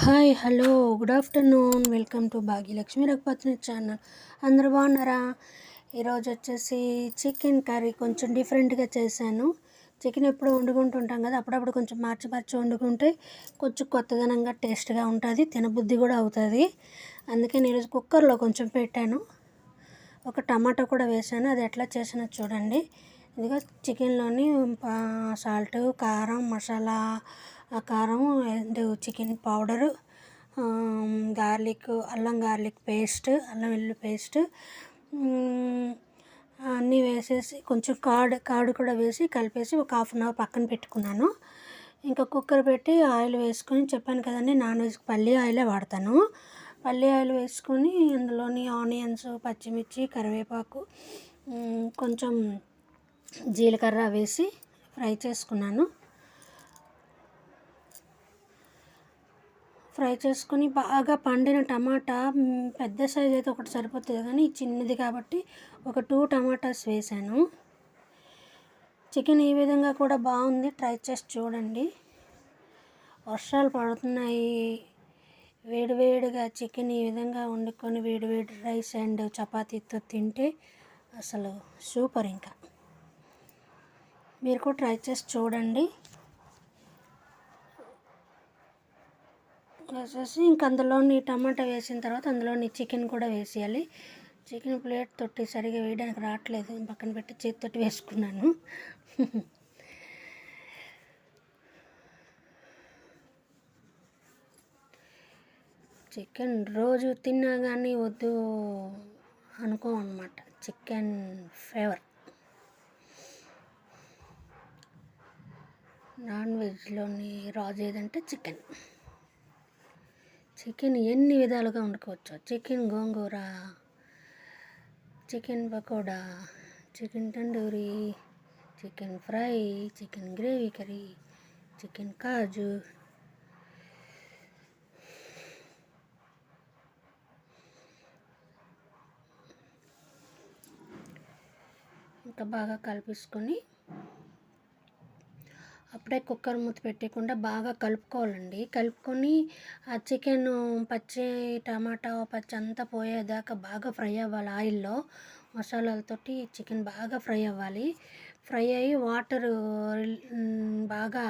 Hi hello good afternoon welcome to Bhagyalakshmi రఘుపతిని channel. అందరూ బాగున్నారా? ఈరోజు వచ్చేసి చికెన్ కర్రీ కొంచెం డిఫరెంట్గా చేశాను. చికెన్ ఎప్పుడు వండుకుంటుంటాం కదా, అప్పుడప్పుడు కొంచెం మార్చి వండుకుంటే కొంచెం కొత్తదనంగా టేస్ట్గా ఉంటుంది, తినబుద్ధి కూడా అవుతుంది. అందుకే నేను ఈరోజు కుక్కర్లో కొంచెం పెట్టాను, ఒక టమాటా కూడా వేసాను. అది ఎట్లా చేసానో చూడండి. ఇదిగో చికెన్లోని సాల్ట్, కారం, మసాలా కారం అండ్ చికెన్ పౌడరు, గార్లిక్, అల్లం పేస్ట్, అల్లం వెల్లుల్లి పేస్ట్ అన్నీ వేసేసి కొంచెం కార్డ్ కూడా వేసి కలిపేసి ఒక హాఫ్ అన్ అవర్ పక్కన పెట్టుకున్నాను. ఇంకా కుక్కర్ పెట్టి ఆయిల్ వేసుకొని, చెప్పాను కదండి నాన్ వెజ్కి పల్లి ఆయిలే వాడతాను. పల్లి ఆయిల్ వేసుకొని అందులోని ఆనియన్స్, పచ్చిమిర్చి, కరివేపాకు, కొంచెం జీలకర్ర వేసి ఫ్రై చేసుకున్నాను. ఫ్రై చేసుకొని బాగా పండిన టమాటా, పెద్ద సైజ్ అయితే ఒకటి సరిపోతుంది కానీ చిన్నది కాబట్టి ఒక 2 టమాటాస్ వేసాను. చికెన్ ఈ విధంగా కూడా బాగుంది, ట్రై చేసి చూడండి. వర్షాలు పడుతున్నాయి, వేడివేడిగా చికెన్ ఈ విధంగా వండుకొని వేడివేడి రైస్ అండ్ చపాతీతో తింటే అసలు సూపర్. ఇంకా మీరు కూడా ట్రై చేసి చూడండి. వేసేసి ఇంక అందులోని టమాటా వేసిన తర్వాత అందులోని చికెన్ కూడా వేసేయాలి. చికెన్ ప్లేట్ తోటి సరిగా వేయడానికి రావట్లేదు, పక్కన పెట్టి చేతితోటి వేసుకున్నాను. చికెన్ రోజు తిన్నా కానీ వద్దు అనుకోమన్నమాట, చికెన్ ఫేవర్. నాన్ వెజ్లోని రాజు ఏదంటే చికెన్. చికెన్ ఎన్ని విధాలుగా వండుకోవచ్చు. Chicken gongura, chicken pakoda, chicken tandoori, chicken fry, chicken gravy curry, chicken kaju, ఇంకా బాగా కలిపేసుకొని అప్పుడే కుక్కర్ మూత పెట్టకుండా బాగా కలుపుకోవాలండి. కలుపుకొని ఆ చికెన్ పచ్చి టమాటా పచ్చి అంతా పోయేదాకా బాగా ఫ్రై అవ్వాలి ఆయిల్లో. మసాలాలతోటి చికెన్ బాగా ఫ్రై అవ్వాలి. ఫ్రై అయ్యి వాటర్ బాగా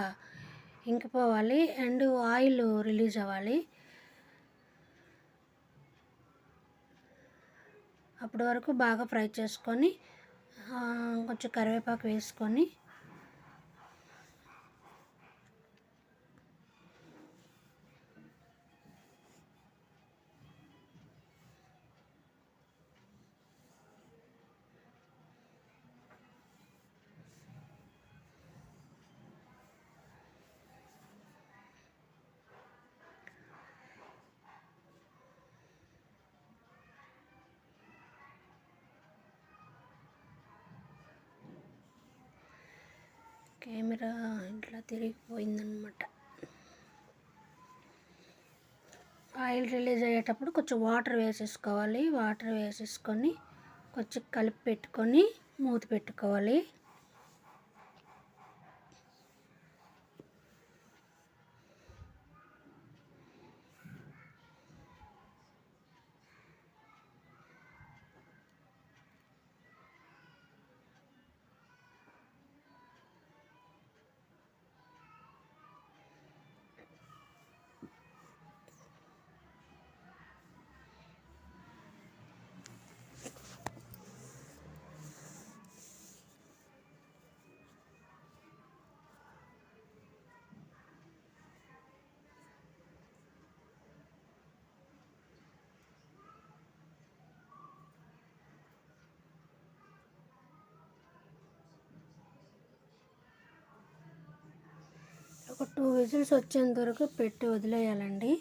ఇంకిపోవాలి అండ్ ఆయిల్ రిలీజ్ అవ్వాలి. అప్పటి వరకు బాగా ఫ్రై చేసుకొని కొంచెం కరివేపాకు వేసుకొని కెమెరా ఇట్లా తిరిగిపోయిందనమాట. ఆయిల్ రిలీజ్ అయ్యేటప్పుడు కొంచెం వాటర్ వేసేసుకోవాలి. వాటర్ వేసేసుకొని కొంచెం కలిపి పెట్టుకొని మూత పెట్టుకోవాలి. ఒక 2 విజిల్స్ వచ్చేంత వరకు పెట్టి వదిలేయాలండి.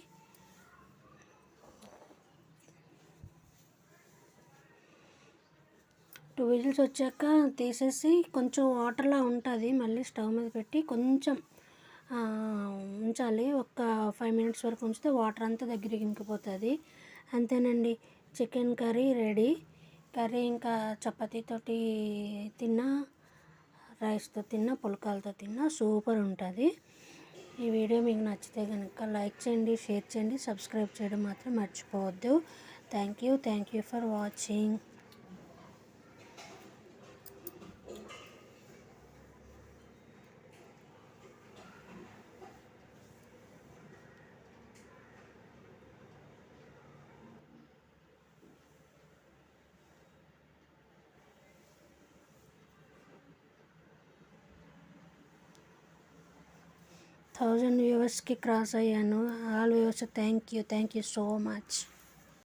టూ విజిల్స్ వచ్చాక తీసేసి కొంచెం వాటర్లా ఉంటుంది, మళ్ళీ స్టవ్ మీద పెట్టి కొంచెం ఉంచాలి. ఒక 5 మినిట్స్ వరకు ఉంచితే వాటర్ అంతా దగ్గరికి ఇంకిపోతుంది. అంతేనండి, చికెన్ కర్రీ రెడీ. కర్రీ ఇంకా చపాతీతోటి తిన్నా, రైస్తో తిన్నా, పుల్కాలతో తిన్నా సూపర్ ఉంటుంది. ఈ వీడియో మీకు నచ్చితే కనుక లైక్ చేయండి, షేర్ చేయండి, సబ్స్క్రైబ్ చేయడం మాత్రం మర్చిపోవద్దు. Thank you for watching. 1000 వ్యూవర్స్కి క్రాస్ అయ్యాను. All viewers thank you so much.